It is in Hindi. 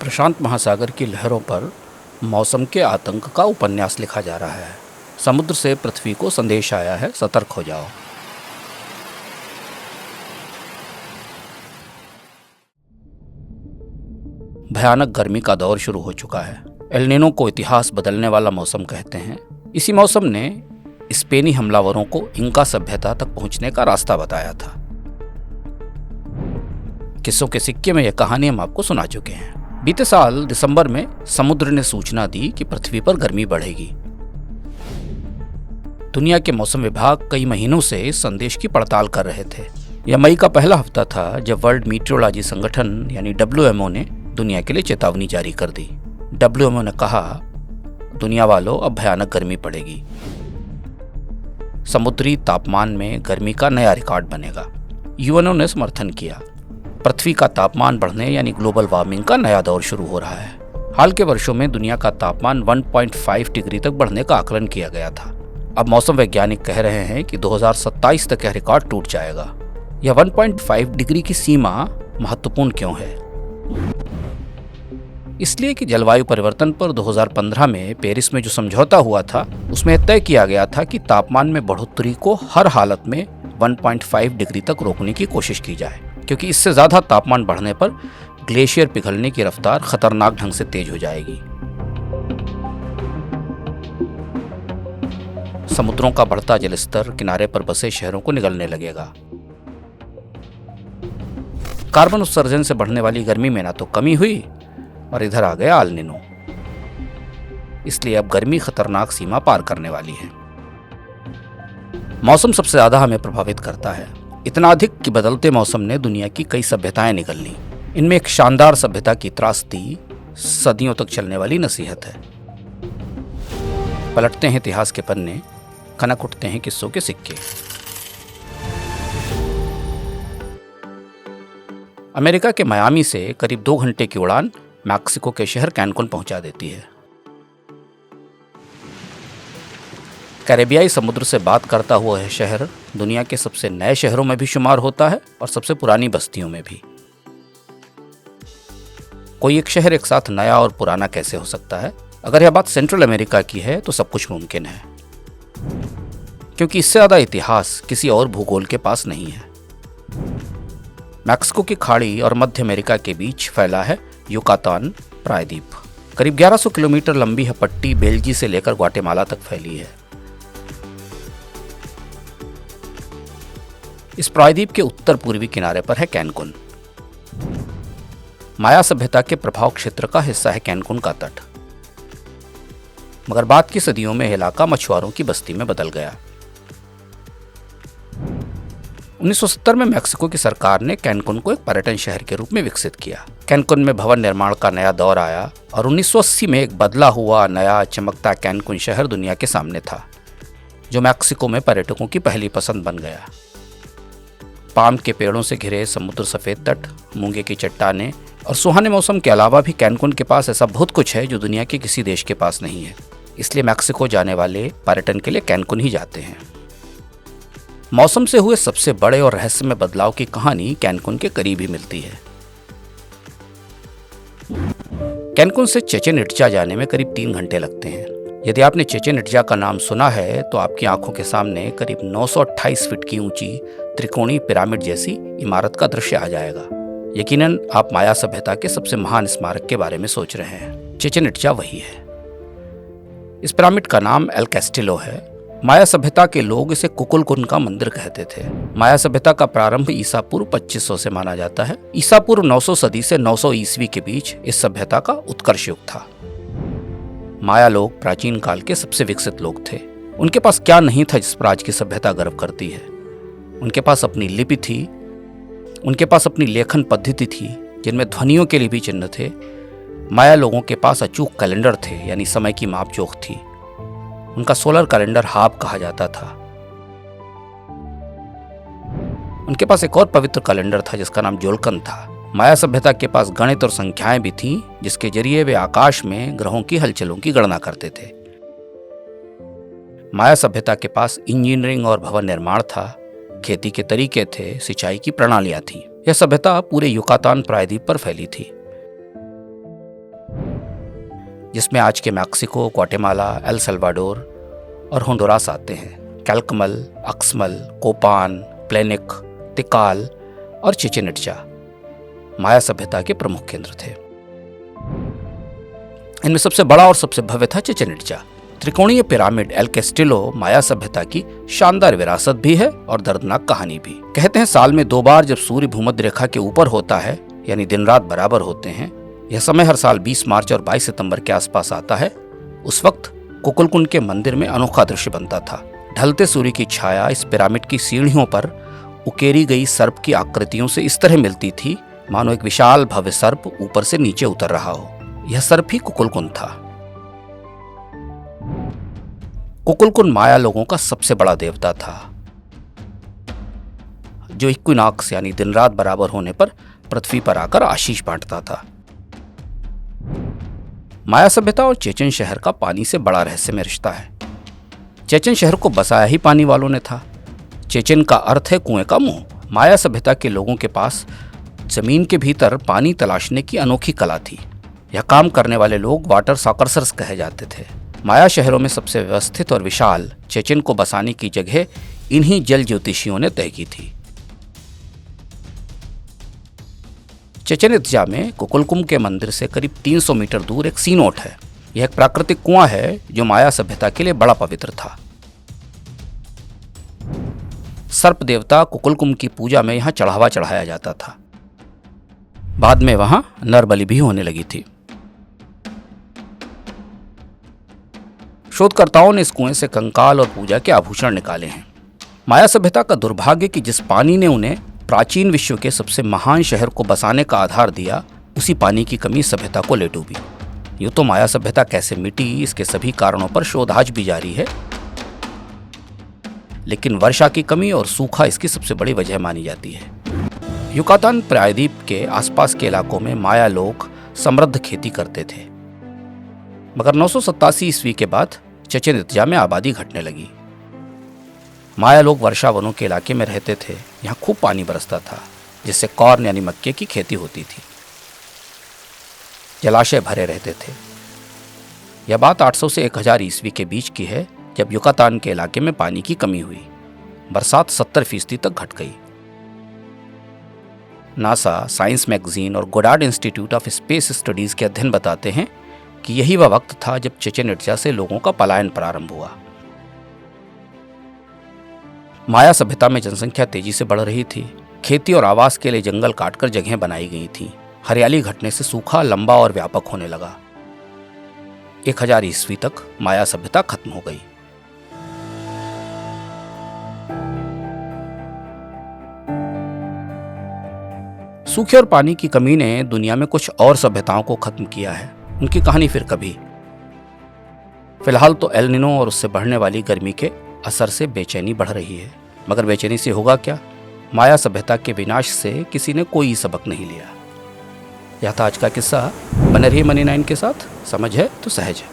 प्रशांत महासागर की लहरों पर मौसम के आतंक का उपन्यास लिखा जा रहा है। समुद्र से पृथ्वी को संदेश आया है, सतर्क हो जाओ। भयानक गर्मी का दौर शुरू हो चुका है। एल नीनो को इतिहास बदलने वाला मौसम कहते हैं। इसी मौसम ने स्पेनी हमलावरों को इंका सभ्यता तक पहुंचने का रास्ता बताया था। किस्सों के सिक्के में यह कहानी हम आपको सुना चुके हैं। बीते साल दिसंबर में समुद्र ने सूचना दी कि पृथ्वी पर गर्मी बढ़ेगी। दुनिया के मौसम विभाग कई महीनों से इस संदेश की पड़ताल कर रहे थे। यह मई का पहला हफ्ता था जब वर्ल्ड मीटियोरोलॉजी संगठन यानी WMO ने दुनिया के लिए चेतावनी जारी कर दी। WMO ने कहा, दुनिया वालों, अब भयानक गर्मी पड़ेगी। समुद्री तापमान में गर्मी का नया रिकॉर्ड बनेगा। UNO ने समर्थन किया। पृथ्वी का तापमान बढ़ने यानी ग्लोबल वार्मिंग का नया दौर शुरू हो रहा है। हाल के वर्षों में दुनिया का तापमान 1.5 डिग्री तक बढ़ने का आकलन किया गया था। अब मौसम वैज्ञानिक कह रहे हैं कि 2027 तक यह रिकॉर्ड टूट जाएगा। यह 1.5 डिग्री की सीमा महत्वपूर्ण क्यों है? इसलिए कि जलवायु परिवर्तन पर 2015 में पेरिस में जो समझौता हुआ था, उसमें तय किया गया था कि तापमान में बढ़ोतरी को हर हालत में 1.5 डिग्री तक रोकने की कोशिश की जाए, क्योंकि इससे ज्यादा तापमान बढ़ने पर ग्लेशियर पिघलने की रफ्तार खतरनाक ढंग से तेज हो जाएगी। समुद्रों का बढ़ता जलस्तर किनारे पर बसे शहरों को निगलने लगेगा। कार्बन उत्सर्जन से बढ़ने वाली गर्मी में ना तो कमी हुई और इधर आ गया एल नीनो। इसलिए अब गर्मी खतरनाक सीमा पार करने वाली है। मौसम सबसे ज्यादा हमें प्रभावित करता है, इतना अधिक कि बदलते मौसम ने दुनिया की कई सभ्यताएं निगल ली। इनमें एक शानदार सभ्यता की त्रासदी सदियों तक चलने वाली नसीहत है। पलटते हैं इतिहास के पन्ने, खनक उठते हैं किस्सों के सिक्के। अमेरिका के मायामी से करीब 2 घंटे की उड़ान मैक्सिको के शहर कैनकुन पहुंचा देती है। कैरेबियाई समुद्र से बात करता हुआ यह शहर दुनिया के सबसे नए शहरों में भी शुमार होता है और सबसे पुरानी बस्तियों में भी। कोई एक शहर एक साथ नया और पुराना कैसे हो सकता है? अगर यह बात सेंट्रल अमेरिका की है तो सब कुछ मुमकिन है, क्योंकि इससे ज्यादा इतिहास किसी और भूगोल के पास नहीं है। मैक्सिको की खाड़ी और मध्य अमेरिका के बीच फैला है युकातान प्रायद्वीप। करीब 1100 किलोमीटर लंबी यह पट्टी बेल्जी से लेकर ग्वाटेमाला तक फैली है। इस प्रायद्वीप के उत्तर पूर्वी किनारे पर है कैनकुन। माया सभ्यता के प्रभाव क्षेत्र का हिस्सा है कैनकुन का तट। मगर बाद की सदियों में यह इलाका मछुआरों की बस्ती में बदल गया। 1970 में मैक्सिको की सरकार ने कैनकुन को एक पर्यटन शहर के रूप में विकसित किया। कैनकुन में भवन निर्माण का नया दौर आया और 1980 में एक बदला हुआ नया चमकता कैनकुन शहर दुनिया के सामने था, जो मैक्सिको में पर्यटकों की पहली पसंद बन गया। पाम के पेड़ों से घिरे समुद्र, सफेद तट, मूंगे की चट्टानें और सुहाने मौसम के अलावा भी कैनकुन के पास ऐसा बहुत कुछ है जो दुनिया के किसी देश के पास नहीं है। इसलिए मैक्सिको जाने वाले पर्यटन के लिए कैनकुन ही जाते हैं। मौसम से हुए सबसे बड़े और रहस्यमय बदलाव की कहानी कैनकुन के करीब ही मिलती है। कैनकुन से चेचेन इट्जा जाने में करीब 3 घंटे लगते हैं। यदि आपने चेचेन इट्जा का नाम सुना है तो आपकी आंखों के सामने करीब 928 फीट की ऊंची त्रिकोणीय पिरामिड जैसी इमारत का दृश्य आ जाएगा। यकीनन आप माया सभ्यता के सबसे महान स्मारक के बारे में सोच रहे हैं। चेचेन इट्जा वही है। इस पिरामिड का नाम एल कैस्टिलो है। माया सभ्यता के लोग इसे कुकुलकुन का मंदिर कहते थे। माया सभ्यता का प्रारंभ ईसा पूर्व 2500 से माना जाता है। ईसा पूर्व 900 सदी से 900 ईस्वी के बीच इस सभ्यता का उत्कर्ष युग था। माया लोग प्राचीन काल के सबसे विकसित लोग थे। उनके पास क्या नहीं था जिस पर आज की सभ्यता गर्व करती है? उनके पास अपनी लिपि थी, उनके पास अपनी लेखन पद्धति थी जिनमें ध्वनियों के लिए भी चिन्ह थे। माया लोगों के पास अचूक कैलेंडर थे, यानी समय की मापजोख थी। उनका सोलर कैलेंडर हाब कहा जाता था। उनके पास एक और पवित्र कैलेंडर था जिसका नाम जोलकन था। माया सभ्यता के पास गणित और संख्याएं भी थीं, जिसके जरिए वे आकाश में ग्रहों की हलचलों की गणना करते थे। माया सभ्यता के पास इंजीनियरिंग और भवन निर्माण था, खेती के तरीके थे, सिंचाई की प्रणालियां थीं। यह सभ्यता पूरे युकातान प्रायद्वीप पर फैली थी। जिसमें आज के मैक्सिको, ग्वाटेमाला, एल सल्वाडोर और होंडुरास आते हैं। कैलकमल, अक्समल, कोपान, प्लेनिक, तिकाल और चिचेन इट्जा माया सभ्यता के प्रमुख केंद्र थे। इनमें सबसे बड़ा और सबसे भव्य था चिचेन इट्जा। त्रिकोणीय पिरामिड एल कैस्टिलो माया सभ्यता की शानदार विरासत भी है और दर्दनाक कहानी भी। कहते हैं साल में 2 बार जब सूर्य भूमध्य रेखा के ऊपर होता है, यानी दिन रात बराबर होते हैं, यह समय हर साल 20 मार्च और 22 सितंबर के आसपास आता है। उस वक्त कुकुलकुन के मंदिर में अनोखा दृश्य बनता था। ढलते सूर्य की छाया इस पिरामिड की सीढ़ियों पर उकेरी गई सर्प की आकृतियों से इस तरह मिलती थी मानो एक विशाल भव्य सर्प ऊपर से नीचे उतर रहा हो। यह सर्प ही कुकुलकुन था। कुकुलकुन माया लोगों का सबसे बड़ा देवता था, जो इक्विनॉक्स यानी दिन रात बराबर होने पर पृथ्वी पर आकर आशीष बांटता था। माया सभ्यता और चेचेन शहर का पानी से बड़ा रहस्यमय रिश्ता है। चेचेन शहर को बसाया ही पानी वालों ने था। चेचेन का अर्थ है कुएं का मुंह। माया सभ्यता के लोगों के पास जमीन के भीतर पानी तलाशने की अनोखी कला थी। यह काम करने वाले लोग वाटर सॉकर्सर्स कहे जाते थे। माया शहरों में सबसे व्यवस्थित और विशाल चेचेन को बसाने की जगह इन्हीं जल ज्योतिषियों ने तय की थी। चिचेन इत्जा में कुकुलकुम के मंदिर से करीब 300 मीटर दूर एक सीनोट है। यह एक प्राकृतिक कुआं है जो माया सभ्यता के लिए बड़ा पवित्र था। सर्प देवता कुकुलकुम की पूजा में यहां चढ़ावा चढ़ाया जाता था। बाद में वहां नर बलि भी होने लगी थी। शोधकर्ताओं ने इस कुएं से कंकाल और पूजा के आभूषण निकाले हैं। माया सभ्यता का दुर्भाग्य कि जिस पानी ने उन्हें प्राचीन विश्व के सबसे महान शहर को बसाने का आधार दिया, उसी पानी की कमी सभ्यता को ले डूबी। यूं तो माया सभ्यता कैसे मिटी, इसके सभी कारणों पर शोध आज भी जारी है, लेकिन वर्षा की कमी और सूखा इसकी सबसे बड़ी वजह मानी जाती है। युकातान प्रायद्वीप के आसपास के इलाकों में माया लोग समृद्ध खेती करते थे, मगर 987 ईस्वी के बाद चिचेन इत्जा में आबादी घटने लगी। माया लोग वर्षा वनों के इलाके में रहते थे। यहाँ खूब पानी बरसता था, जिससे कॉर्न यानी मक्के की खेती होती थी। जलाशय भरे रहते थे। यह बात 800 से 1000 ईस्वी के बीच की है, जब युकातान के इलाके में पानी की कमी हुई। बरसात 70% तक घट गई। नासा, साइंस मैगजीन और Goddard institute of space studies के अध्ययन बताते हैं कि यही वह वक्त था जब चिचेन इत्जा से लोगों का पलायन प्रारंभ हुआ। माया सभ्यता में जनसंख्या तेजी से बढ़ रही थी। खेती और आवास के लिए जंगल काटकर जगहें बनाई गई थीं। हरियाली घटने से सूखा लंबा और व्यापक होने लगा। 1000 ईस्वी तक माया सभ्यता खत्म हो गई। सूखे और पानी की कमी ने दुनिया में कुछ और सभ्यताओं को खत्म किया है। उनकी कहानी फिर कभी। फिलहाल तो एल निनो और उससे बढ़ने वाली गर्मी के असर से बेचैनी बढ़ रही है, मगर बेचैनी से होगा क्या? माया सभ्यता के विनाश से किसी ने कोई सबक नहीं लिया। यह था आज का किस्सा। बने रहिए मनी 9 के साथ। समझ है तो सहज है।